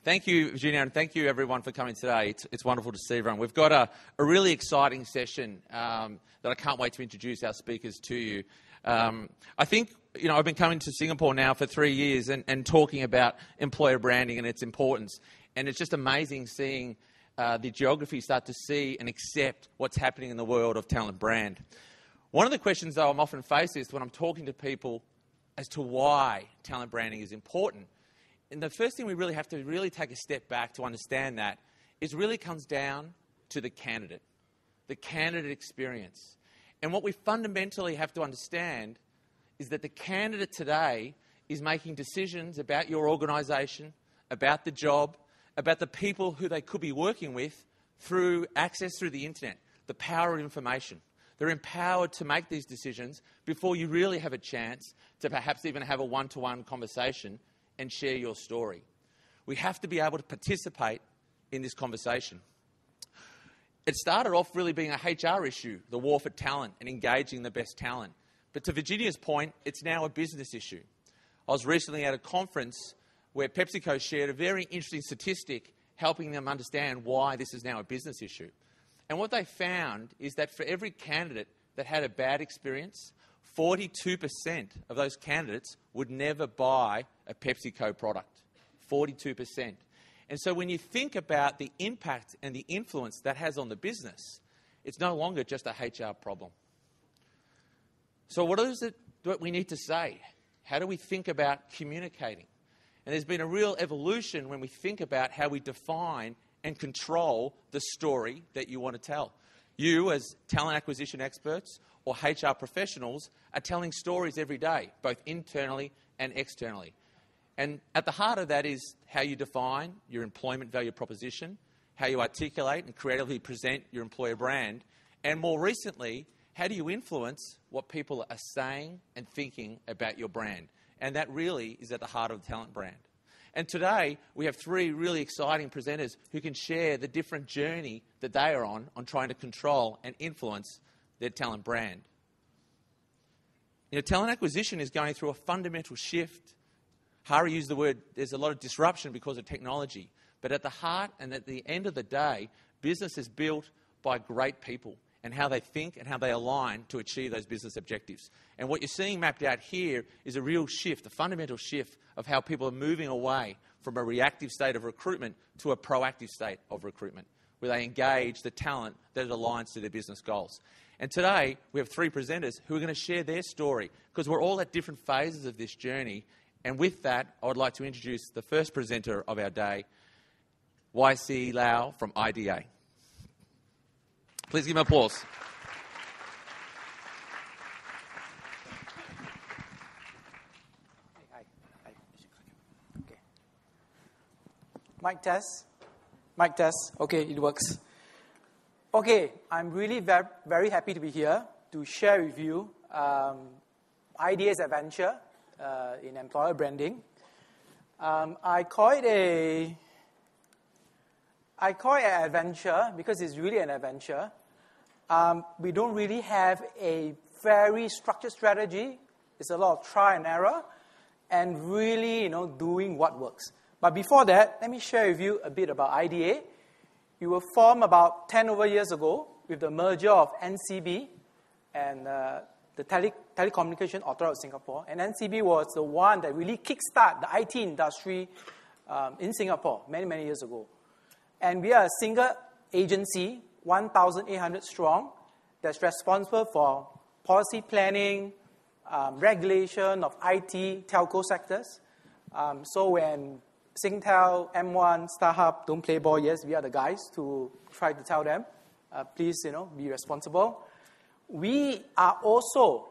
Thank you, Virginia, and thank you, everyone, for coming today. It's wonderful to see everyone. We've got a really exciting session that I can't wait to introduce our speakers to you. I think, I've been coming to Singapore now for 3 years and talking about employer branding and its importance. And it's just amazing seeing the geography start to see and accept what's happening in the world of talent brand. One of the questions, though, I'm often faced is when I'm talking to people as to why talent branding is important. And the first thing we really have to really take a step back to understand that is really comes down to the candidate experience. And what we fundamentally have to understand is that the candidate today is making decisions about your organisation, about the job, about the people who they could be working with through access through the internet, the power of information. They're empowered to make these decisions before you really have a chance to perhaps even have a one-to-one conversation and share your story. We have to be able to participate in this conversation. It started off really being a HR issue, the war for talent and engaging the best talent. But to Virginia's point, it's now a business issue. I was recently at a conference where PepsiCo shared a very interesting statistic helping them understand why this is now a business issue. And what they found is that for every candidate that had a bad experience, 42% of those candidates would never buy a PepsiCo product. 42%. And so when you think about the impact and the influence that has on the business, it's no longer just a HR problem. So what is it that we need to say? How do we think about communicating? And there's been a real evolution when we think about how we define and control the story that you want to tell. You, as talent acquisition experts or HR professionals, are telling stories every day, both internally and externally. And at the heart of that is how you define your employment value proposition, how you articulate and creatively present your employer brand, and more recently, how do you influence what people are saying and thinking about your brand? And that really is at the heart of the talent brand. And today, we have 3 really exciting presenters who can share the different journey that they are on trying to control and influence their talent brand. Talent acquisition is going through a fundamental shift. Hari used the word, there's a lot of disruption because of technology. But at the heart and at the end of the day, business is built by great people and how they think and how they align to achieve those business objectives. And what you're seeing mapped out here is a real shift, a fundamental shift of how people are moving away from a reactive state of recruitment to a proactive state of recruitment, where they engage the talent that aligns to their business goals. And today, we have 3 presenters who are going to share their story, because we're all at different phases of this journey. And with that, I would like to introduce the first presenter of our day, YC Lau from IIDA. Please give him applause. Okay. Mic test. Mic test. Okay, it works. Okay, I'm really very happy to be here to share with you IIDA's adventure in employer branding. I call it an adventure because it's really an adventure. We don't really have a very structured strategy. It's a lot of trial and error and really, doing what works. But before that, let me share with you a bit about IIDA. We were formed about 10 over years ago with the merger of NCB and the Telecommunication Authority of Singapore. And NCB was the one that really kickstarted the IT industry in Singapore many, many years ago. And we are a single agency, 1,800 strong, that's responsible for policy planning, regulation of IT, telco sectors. So when Singtel, M1, StarHub don't play ball, yes, we are the guys to try to tell them, please, be responsible. We are also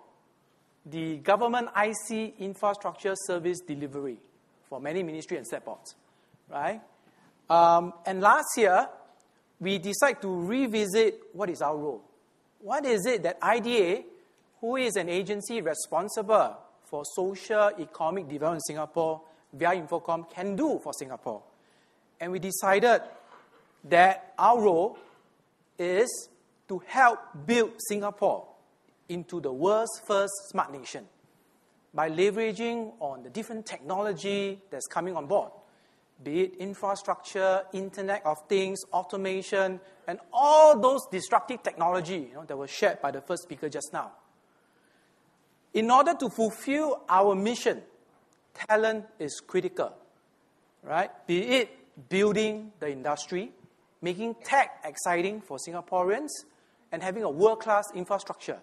the government IC infrastructure service delivery for many ministry and state boards, right? And last year, we decided to revisit what is our role. What is it that IIDA, who is an agency responsible for social economic development in Singapore via Infocom, can do for Singapore? And we decided that our role is to help build Singapore into the world's first smart nation by leveraging on the different technology that's coming on board. be it infrastructure, Internet of Things, automation, and all those disruptive technology that were shared by the first speaker just now. In order to fulfill our mission, talent is critical, right? Be it building the industry, making tech exciting for Singaporeans, and having a world-class infrastructure.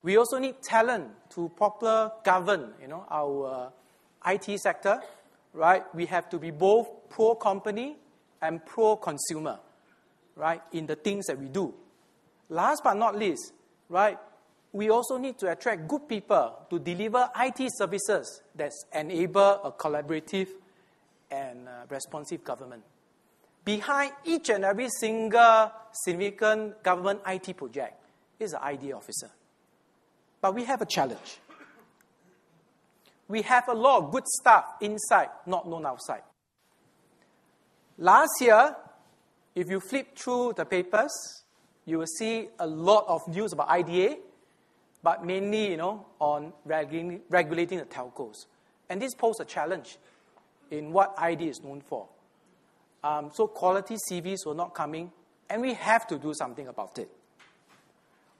We also need talent to properly govern, our IT sector, right? We have to be both pro-company and pro-consumer, right, in the things that we do. Last but not least, right, we also need to attract good people to deliver IT services that enable a collaborative and responsive government. Behind each and every single significant government IT project is an IIDA officer. But we have a challenge. We have a lot of good stuff inside, not known outside. Last year, if you flip through the papers, you will see a lot of news about IIDA, but mainly, on regulating the telcos. And this poses a challenge in what IIDA is known for. So quality CVs were not coming, and we have to do something about it.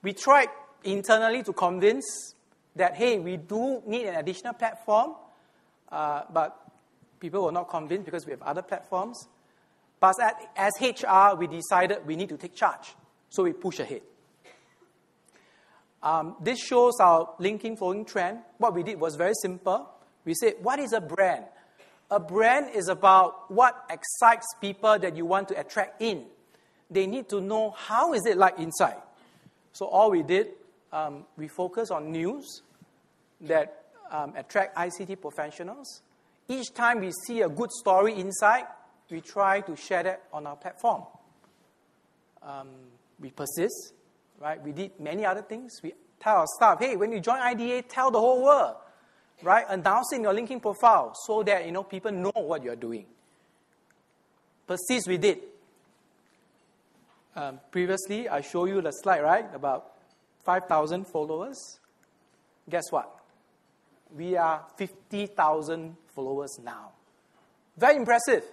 We tried internally to convince that, hey, we do need an additional platform, but people were not convinced because we have other platforms. But as HR, we decided we need to take charge, so we push ahead. This shows our linking following trend. What we did was very simple. We said, what is a brand? A brand is about what excites people that you want to attract in. They need to know how is it like inside. So all we did, we focus on news that attract ICT professionals. Each time we see a good story inside, we try to share that on our platform. We persist, right? We did many other things. We tell our staff, hey, when you join IIDA, tell the whole world, right? Announce in your LinkedIn profile so that people know what you're doing. Persist, we did. Previously, I showed you the slide, right? About 5,000 followers. Guess what? We are 50,000 followers now. Very impressive,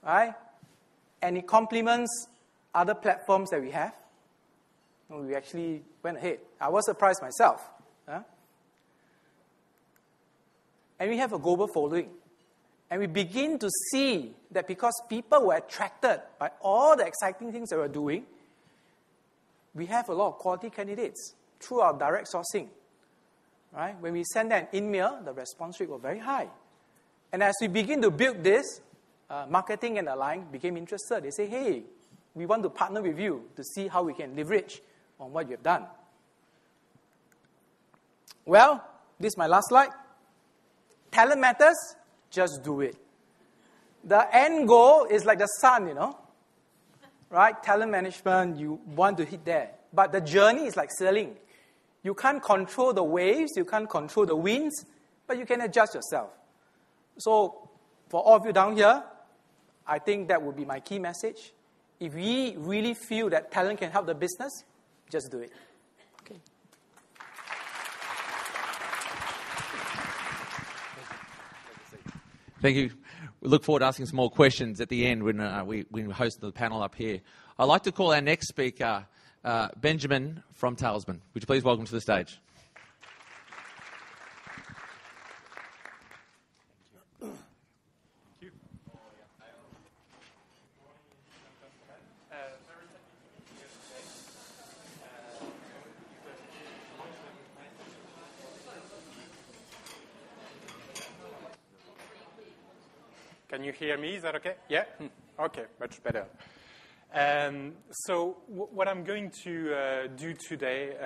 right? And it complements other platforms that we have. We actually went ahead. I was surprised myself. And we have a global following. And we begin to see that because people were attracted by all the exciting things that we're doing, we have a lot of quality candidates through our direct sourcing. Right? When we send an email, the response rate was very high. And as we begin to build this, marketing and Align became interested. They say, hey, we want to partner with you to see how we can leverage on what you have done. Well, this is my last slide. Talent matters, just do it. The end goal is like the sun, right? Talent management, you want to hit there. But the journey is like sailing. You can't control the waves, you can't control the winds, but you can adjust yourself. So, for all of you down here, I think that would be my key message. If we really feel that talent can help the business, just do it. Okay. Thank you. We look forward to asking some more questions at the end when we host the panel up here. I'd like to call our next speaker, Benjamin from Talisman. Would you please welcome to the stage? Can you hear me? Is that okay? Yeah? Okay, much better. So what I'm going to do today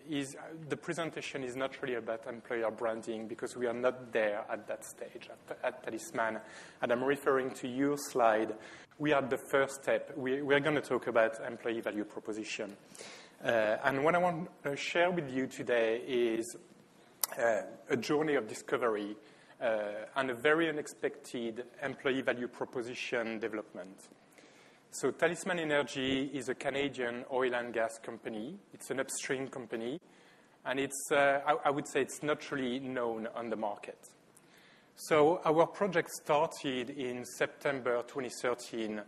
is the presentation is not really about employer branding because we are not there at that stage at Talisman. And I'm referring to your slide. We are at the first step. We're going to talk about employee value proposition. And what I want to share with you today is a journey of discovery and a very unexpected employee value proposition development. So Talisman Energy is a Canadian oil and gas company. It's an upstream company, and it's I would say it's not really known on the market. So our project started in September 2013.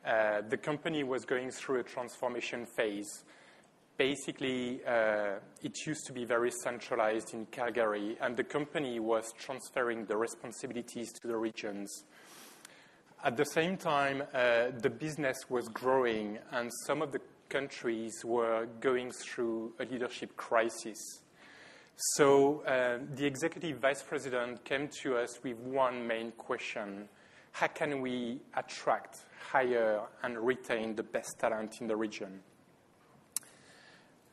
The company was going through a transformation phase. Basically, it used to be very centralized in Calgary, and the company was transferring the responsibilities to the regions. At the same time, the business was growing, and some of the countries were going through a leadership crisis. So the executive vice president came to us with one main question: how can we attract, hire, and retain the best talent in the region?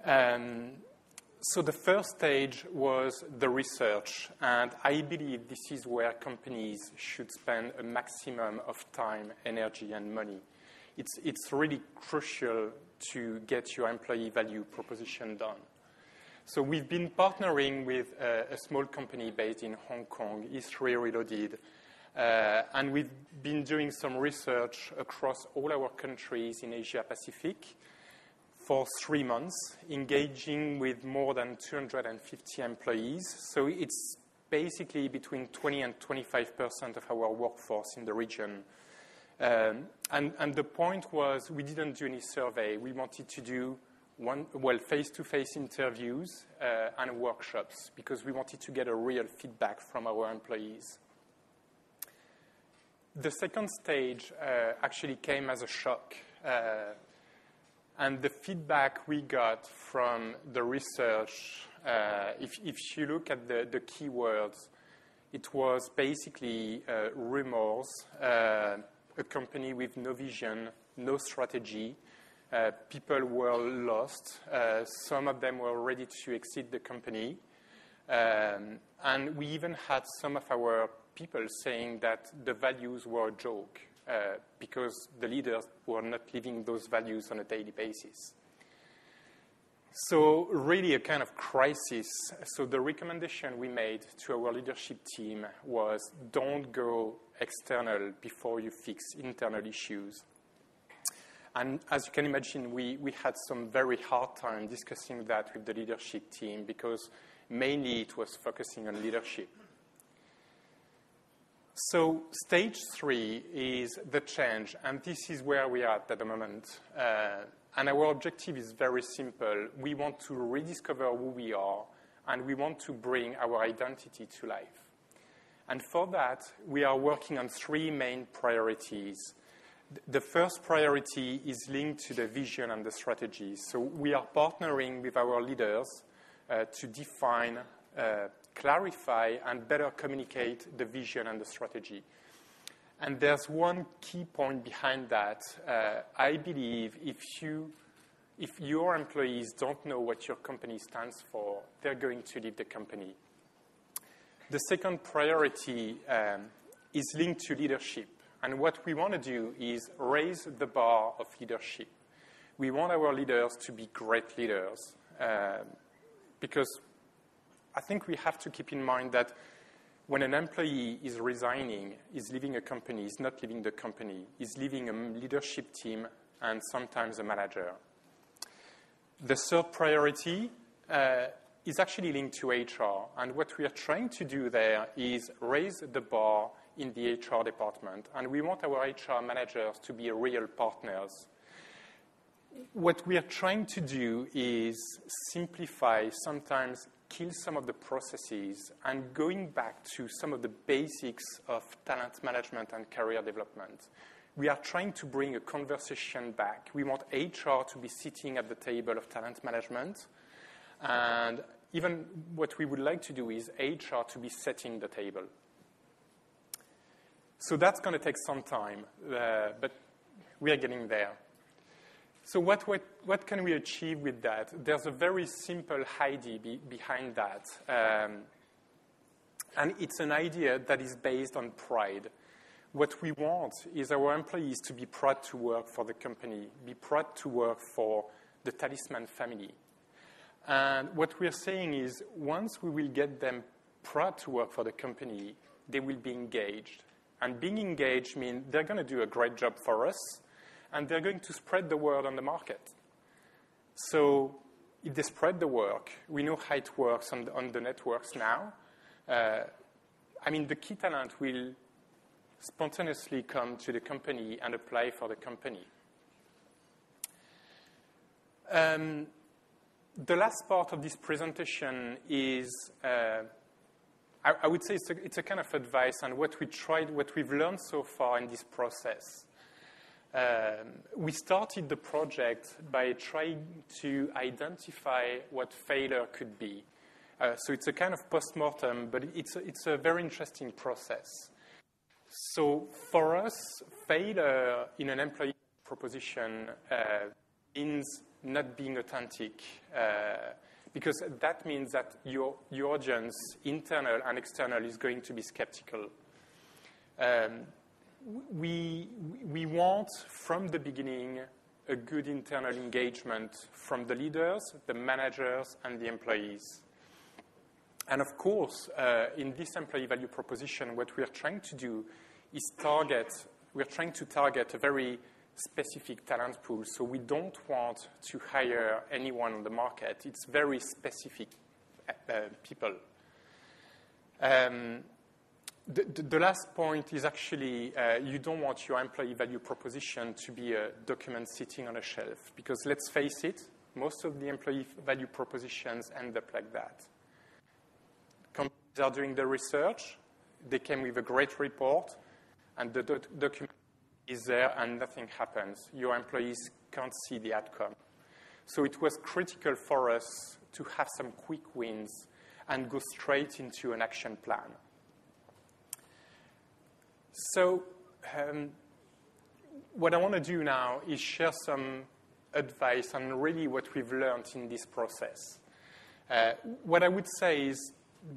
So the first stage was the research, and I believe this is where companies should spend a maximum of time, energy, and money. It's really crucial to get your employee value proposition done. So we've been partnering with a small company based in Hong Kong, E3 Reloaded, and we've been doing some research across all our countries in Asia Pacific for 3 months, engaging with more than 250 employees. So it's basically between 20 and 25% of our workforce in the region. And the point was, we didn't do any survey. We wanted to do face-to-face interviews and workshops, because we wanted to get a real feedback from our employees. The second stage actually came as a shock. And the feedback we got from the research, if you look at the keywords, it was basically rumors, a company with no vision, no strategy. People were lost. Some of them were ready to exit the company. And we even had some of our people saying that the values were a joke because the leaders were not living those values on a daily basis. So really a kind of crisis. So the recommendation we made to our leadership team was, don't go external before you fix internal issues. And as you can imagine, we had some very hard time discussing that with the leadership team, because mainly it was focusing on leadership. So stage 3 is the change, and this is where we are at the moment. And our objective is very simple. We want to rediscover who we are, and we want to bring our identity to life. And for that, we are working on 3 main priorities. The first priority is linked to the vision and the strategy. So we are partnering with our leaders to define, clarify, and better communicate the vision and the strategy. And there's one key point behind that. I believe if your employees don't know what your company stands for, they're going to leave the company. The second priority is linked to leadership. And what we want to do is raise the bar of leadership. We want our leaders to be great leaders, because I think we have to keep in mind that when an employee is resigning, is leaving a company, is not leaving the company, is leaving a leadership team and sometimes a manager. The third priority is actually linked to HR. And what we are trying to do there is raise the bar in the HR department. And we want our HR managers to be real partners. What we are trying to do is simplify, sometimes kill some of the processes, and going back to some of the basics of talent management and career development. We are trying to bring a conversation back. We want HR to be sitting at the table of talent management. And even what we would like to do is HR to be setting the table. So that's going to take some time, but we are getting there. So what can we achieve with that? There's a very simple idea behind that. And it's an idea that is based on pride. What we want is our employees to be proud to work for the company, be proud to work for the Talisman family. And what we're saying is, once we will get them proud to work for the company, they will be engaged. And being engaged means they're going to do a great job for us, and they're going to spread the word on the market. So if they spread the work, we know how it works on the networks now. the key talent will spontaneously come to the company and apply for the company. The last part of this presentation is, I would say it's a kind of advice on what we've learned so far in this process. We started the project by trying to identify what failure could be. So it's a kind of post-mortem, but it's a very interesting process. So for us, failure in an employee proposition means not being authentic, because that means that your audience, internal and external, is going to be skeptical. We want, from the beginning, a good internal engagement from the leaders, the managers, and the employees. And of course, in this employee value proposition, what we are trying to do is we're trying to target a very specific talent pool. So we don't want to hire anyone on the market. It's very specific people. The last point is actually you don't want your employee value proposition to be a document sitting on a shelf, because let's face it, most of the employee value propositions end up like that. Companies are doing the research, they came with a great report, and the document is there and nothing happens. Your employees can't see the outcome. So it was critical for us to have some quick wins and go straight into an action plan. So what I want to do now is share some advice on really what we've learned in this process. What I would say is,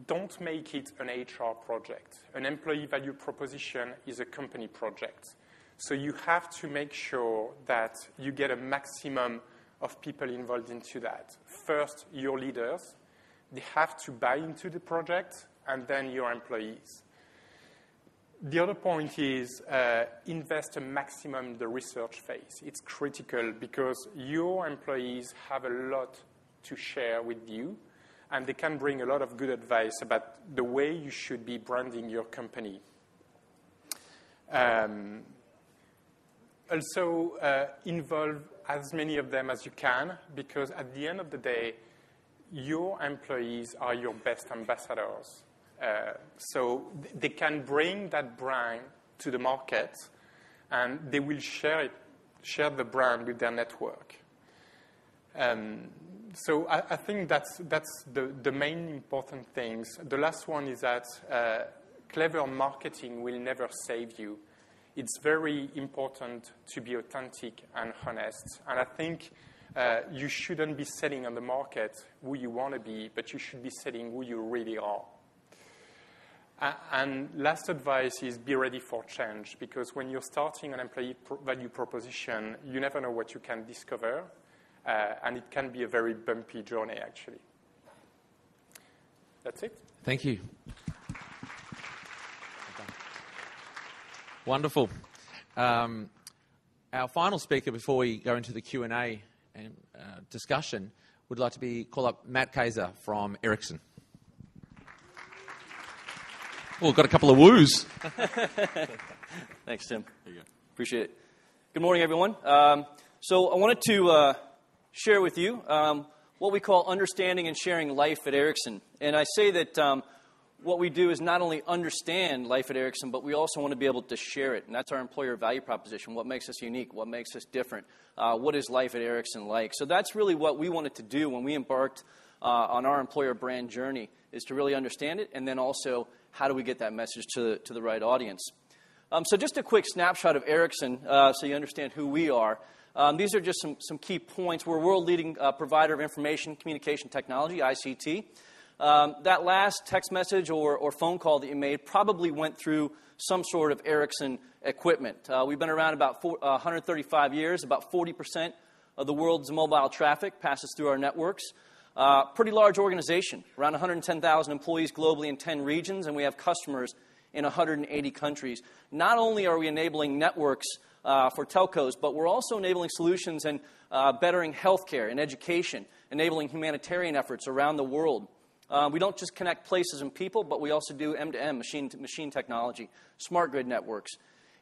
don't make it an HR project. An employee value proposition is a company project. So you have to make sure that you get a maximum of people involved into that. First, your leaders. They have to buy into the project, and then your employees. The other point is invest a maximum in the research phase. It's critical because your employees have a lot to share with you, and they can bring a lot of good advice about the way you should be branding your company. Also, involve as many of them as you can, because at the end of the day, your employees are your best ambassadors. So they can bring that brand to the market, and they will share the brand with their network. So I think that's the main important things. The last one is that clever marketing will never save you. It's very important to be authentic and honest. And I think you shouldn't be selling on the market who you want to be, but you should be selling who you really are. And last advice is be ready for change, because when you're starting an employee value proposition, you never know what you can discover, and it can be a very bumpy journey, actually. That's it. Thank you. Wonderful. Our final speaker before we go into the Q&A and discussion would like to call up Matt Kaiser from Ericsson. Well, got a couple of woos. Thanks, Tim. There you go. Appreciate it. Good morning, everyone. So I wanted to share with you what we call understanding and sharing life at Ericsson. And I say that what we do is not only understand life at Ericsson, but we also want to be able to share it. And that's our employer value proposition. What makes us unique? What makes us different? What is life at Ericsson like? So that's really what we wanted to do when we embarked on our employer brand journey, is to really understand it, and then also how do we get that message to the right audience. So just a quick snapshot of Ericsson so you understand who we are. These are just some key points. We're a world-leading provider of information communication technology, ICT. That last text message or phone call that you made probably went through some sort of Ericsson equipment. We've been around about 135 years. About 40% of the world's mobile traffic passes through our networks. Pretty large organization, around 110,000 employees globally in 10 regions, and we have customers in 180 countries. Not only are we enabling networks for telcos, but we're also enabling solutions and bettering healthcare and education, enabling humanitarian efforts around the world. We don't just connect places and people, but we also do M2M, machine-to-machine technology, smart grid networks.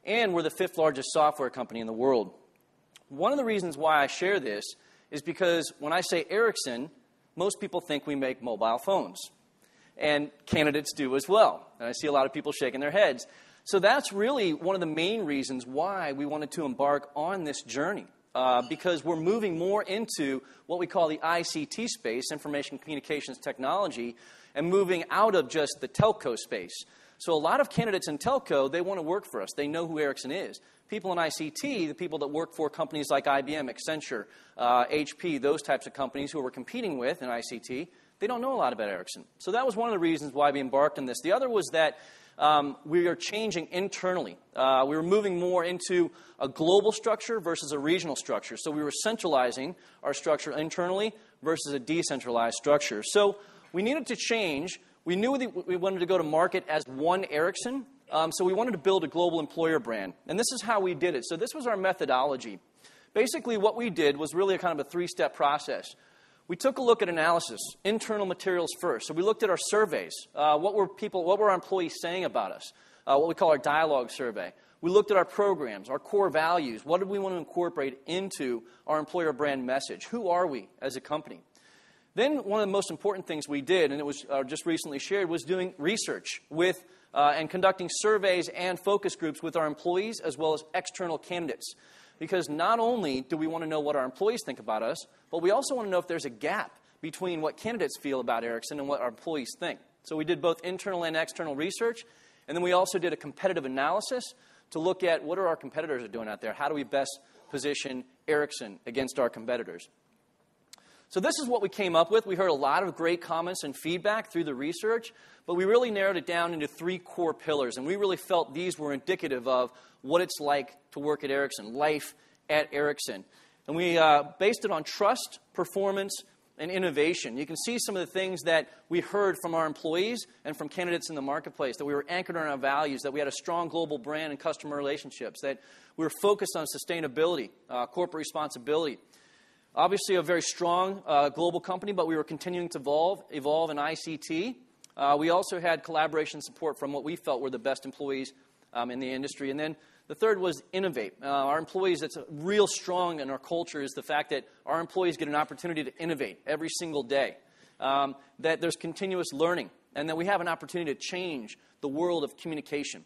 And we're the 5th largest software company in the world. One of the reasons why I share this is because when I say Ericsson, most people think we make mobile phones. And candidates do as well. And I see a lot of people shaking their heads. So that's really one of the main reasons why we wanted to embark on this journey. Because we're moving more into what we call the ICT space, information communications technology, and moving out of just the telco space. So a lot of candidates in telco, they want to work for us. They know who Ericsson is. People in ICT, the people that work for companies like IBM, Accenture, HP, those types of companies who we're competing with in ICT, they don't know a lot about Ericsson. So that was one of the reasons why we embarked on this. The other was that we are changing internally. We were moving more into a global structure versus a regional structure. So we were centralizing our structure internally versus a decentralized structure. So we needed to change. We knew that we wanted to go to market as one Ericsson. So we wanted to build a global employer brand. And this is how we did it. So this was our methodology. Basically, what we did was really a kind of a 3-step process. We took a look at analysis, internal materials first. So we looked at our surveys. What were our employees saying about us? What we call our dialogue survey. We looked at our programs, our core values. What did we want to incorporate into our employer brand message? Who are we as a company? Then one of the most important things we did, and it was just recently shared, was doing research with and conducting surveys and focus groups with our employees as well as external candidates. Because not only do we want to know what our employees think about us, but we also want to know if there's a gap between what candidates feel about Ericsson and what our employees think. So we did both internal and external research, and then we also did a competitive analysis to look at what are our competitors doing out there. How do we best position Ericsson against our competitors? So this is what we came up with. We heard a lot of great comments and feedback through the research, but we really narrowed it down into 3 core pillars, and we really felt these were indicative of what it's like to work at Ericsson, life at Ericsson. And we based it on trust, performance, and innovation. You can see some of the things that we heard from our employees and from candidates in the marketplace, that we were anchored on our values, that we had a strong global brand and customer relationships, that we were focused on sustainability, corporate responsibility. Obviously, a very strong global company, but we were continuing to evolve in ICT. We also had collaboration support from what we felt were the best employees in the industry. And then the third was innovate. Our employees, that's real strong in our culture, is the fact that our employees get an opportunity to innovate every single day, that there's continuous learning, and that we have an opportunity to change the world of communication.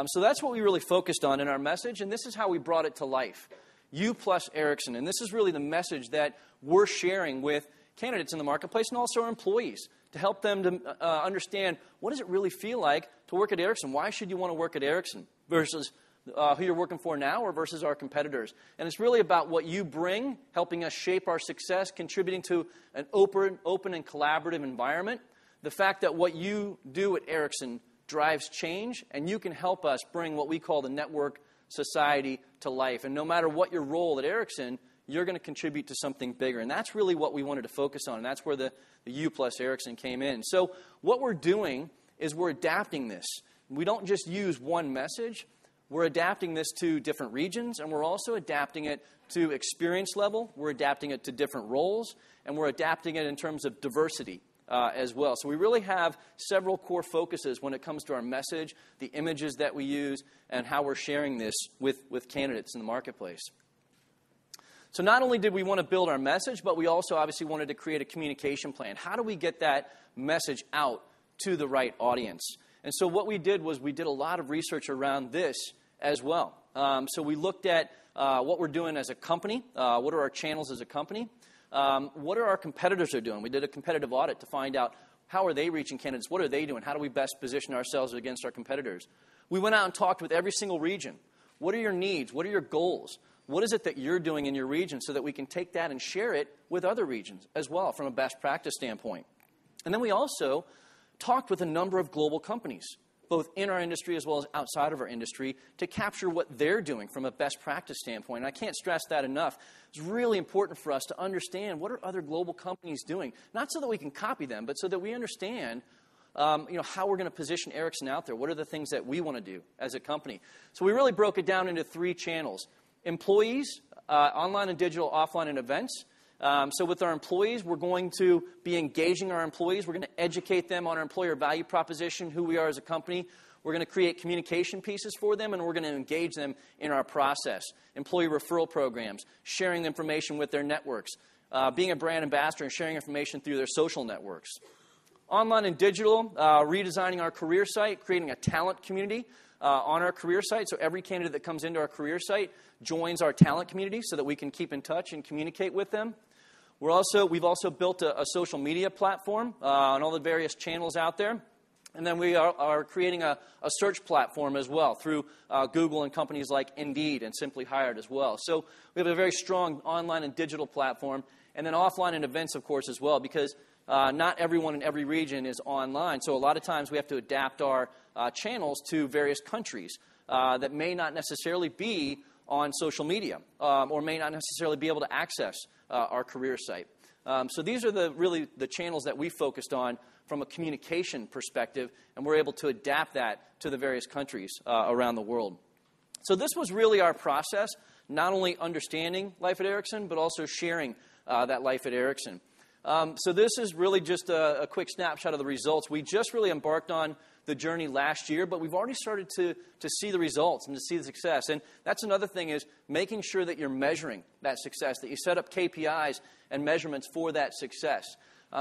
So that's what we really focused on in our message, and this is how we brought it to life. You plus Ericsson. And this is really the message that we're sharing with candidates in the marketplace and also our employees to help them to understand what does it really feel like to work at Ericsson? Why should you want to work at Ericsson versus who you're working for now or versus our competitors? And it's really about what you bring, helping us shape our success, contributing to an open and collaborative environment. The fact that what you do at Ericsson drives change, and you can help us bring what we call the network society to life. And no matter what your role at Ericsson, you're going to contribute to something bigger. And that's really what we wanted to focus on. And that's where the U plus Ericsson came in. So what we're doing is we're adapting this. We don't just use one message. We're adapting this to different regions. And we're also adapting it to experience level. We're adapting it to different roles. And we're adapting it in terms of diversity as well. So we really have several core focuses when it comes to our message, the images that we use, and how we're sharing this with candidates in the marketplace. So not only did we want to build our message, but we also obviously wanted to create a communication plan. How do we get that message out to the right audience? And so what we did was we did a lot of research around this as well. So we looked at what we're doing as a company, what are our channels as a company, what are our competitors are doing. We did a competitive audit to find out how are they reaching candidates, what are they doing, how do we best position ourselves against our competitors. We went out and talked with every single region. What are your needs? What are your goals? What is it that you're doing in your region so that we can take that and share it with other regions as well from a best practice standpoint? And then we also talked with a number of global companies, both in our industry as well as outside of our industry, to capture what they're doing from a best practice standpoint. And I can't stress that enough. It's really important for us to understand what are other global companies doing, not so that we can copy them, but so that we understand how we're going to position Ericsson out there. What are the things that we want to do as a company? So we really broke it down into 3 channels. Employees, online and digital, offline and events. So with our employees, we're going to be engaging our employees. We're going to educate them on our employer value proposition, who we are as a company. We're going to create communication pieces for them, and we're going to engage them in our process. Employee referral programs, sharing information with their networks, being a brand ambassador and sharing information through their social networks. Online and digital, redesigning our career site, creating a talent community on our career site. So every candidate that comes into our career site joins our talent community so that we can keep in touch and communicate with them. We've also built a social media platform on all the various channels out there. And then we are creating a search platform as well through Google and companies like Indeed and Simply Hired as well. So we have a very strong online and digital platform. And then offline and events, of course, as well, because not everyone in every region is online. So a lot of times we have to adapt our channels to various countries that may not necessarily be on social media or may not necessarily be able to access our career site. So these are really the channels that we focused on from a communication perspective, and we're able to adapt that to the various countries around the world. So this was really our process, not only understanding life at Ericsson, but also sharing that life at Ericsson. So this is really just a quick snapshot of the results. We just really embarked on the journey last year, but we've already started to see the results and to see the success. And that's another thing, is making sure that you're measuring that success, that you set up KPIs and measurements for that success.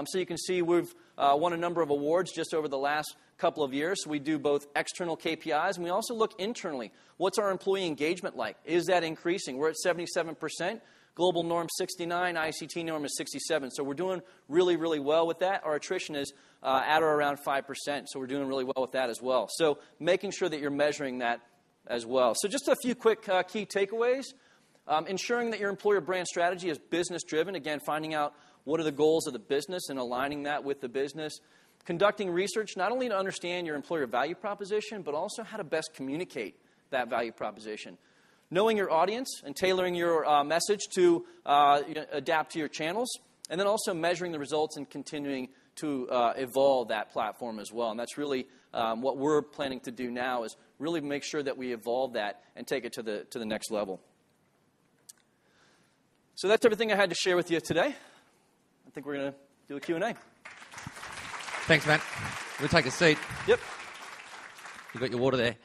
So you can see we've won a number of awards just over the last couple of years. So we do both external KPIs, and we also look internally. What's our employee engagement like? Is that increasing? We're at 77%. Global norm 69, ICT norm is 67. So we're doing really, really well with that. Our attrition is at or around 5%. So we're doing really well with that as well. So making sure that you're measuring that as well. So just a few quick key takeaways. Ensuring that your employer brand strategy is business driven. Again, finding out what are the goals of the business and aligning that with the business. Conducting research, not only to understand your employer value proposition, but also how to best communicate that value proposition. Knowing your audience and tailoring your message to adapt to your channels. And then also measuring the results and continuing to evolve that platform as well. And that's really what we're planning to do now, is really make sure that we evolve that and take it to the next level. So that's everything I had to share with you today. I think we're going to do a Q&A. Thanks, Matt. We'll take a seat. Yep. You've got your water there.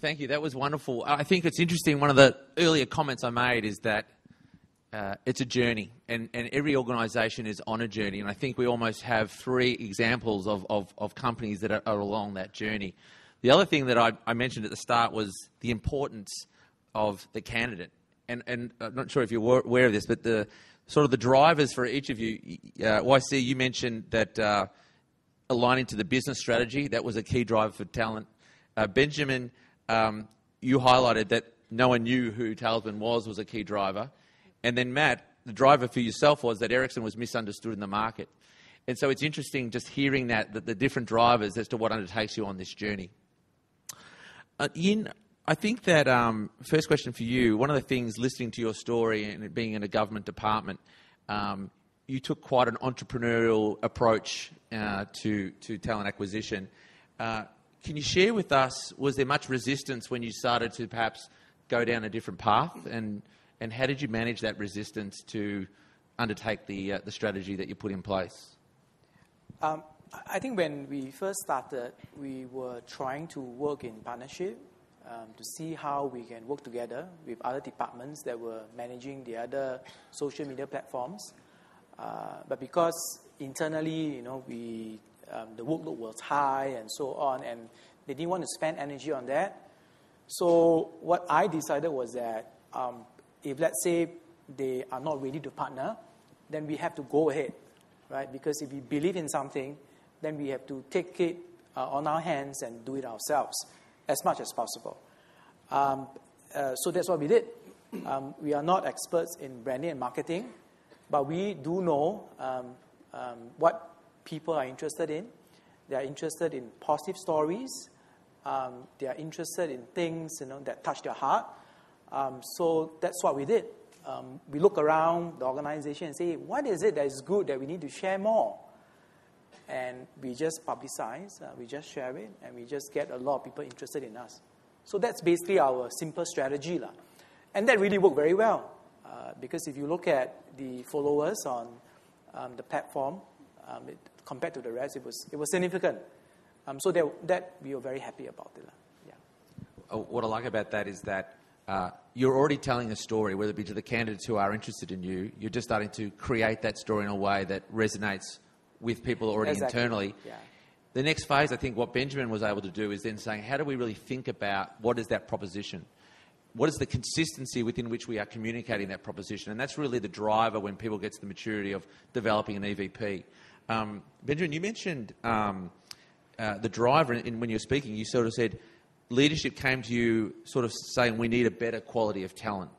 Thank you. That was wonderful. I think it's interesting. One of the earlier comments I made is that it's a journey, and every organisation is on a journey. And I think we almost have three examples of companies that are along that journey. The other thing that I mentioned at the start was the importance of the candidate. And I'm not sure if you're aware of this, but the sort of the drivers for each of you. YC, you mentioned that aligning to the business strategy, that was a key driver for talent. Benjamin, you highlighted that no one knew who Talisman was a key driver. And then Matt, the driver for yourself was that Ericsson was misunderstood in the market. And so it's interesting just hearing that the different drivers as to what undertakes you on this journey. Yin, I think that, first question for you, one of the things listening to your story and it being in a government department, you took quite an entrepreneurial approach to talent acquisition. Can you share with us, was there much resistance when you started to perhaps go down a different path? And how did you manage that resistance to undertake the strategy that you put in place? I think when we first started, we were trying to work in partnership to see how we can work together with other departments that were managing the other social media platforms. But because internally, the workload was high and so on, and they didn't want to spend energy on that. So what I decided was that if, let's say, they are not ready to partner, then we have to go ahead, right? Because if we believe in something, then we have to take it on our hands and do it ourselves as much as possible. So that's what we did. We are not experts in branding and marketing, but we do know what people are interested in. They are interested in positive stories. They are interested in things that touch their heart. So that's what we did. We look around the organization and say, what is it that is good that we need to share more? And we just publicize, we just share it, and we just get a lot of people interested in us. So that's basically our simple strategy. And that really worked very well. Because if you look at the followers on the platform, compared to the rest, it was significant. So that we were very happy about it. Yeah. What I like about that is that you're already telling a story, whether it be to the candidates who are interested in you. You're just starting to create that story in a way that resonates with people already internally. Yeah. The next phase, I think what Benjamin was able to do is then saying, how do we really think about what is that proposition? What is the consistency within which we are communicating that proposition? And that's really the driver when people get to the maturity of developing an EVP. Benjamin, you mentioned the driver when you were speaking. You sort of said leadership came to you sort of saying we need a better quality of talent.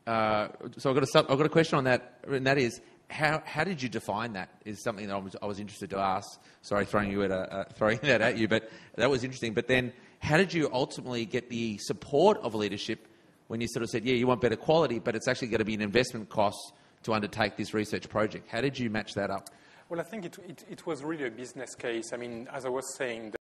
So I've got a question on that, and that is, how did you define that? Is something that I was interested to ask. Sorry, throwing that at you, but that was interesting. But then, how did you ultimately get the support of leadership when you sort of said, yeah, you want better quality, but it's actually going to be an investment cost to undertake this research project? How did you match that up? Well, I think it was really a business case. I mean, as I was saying,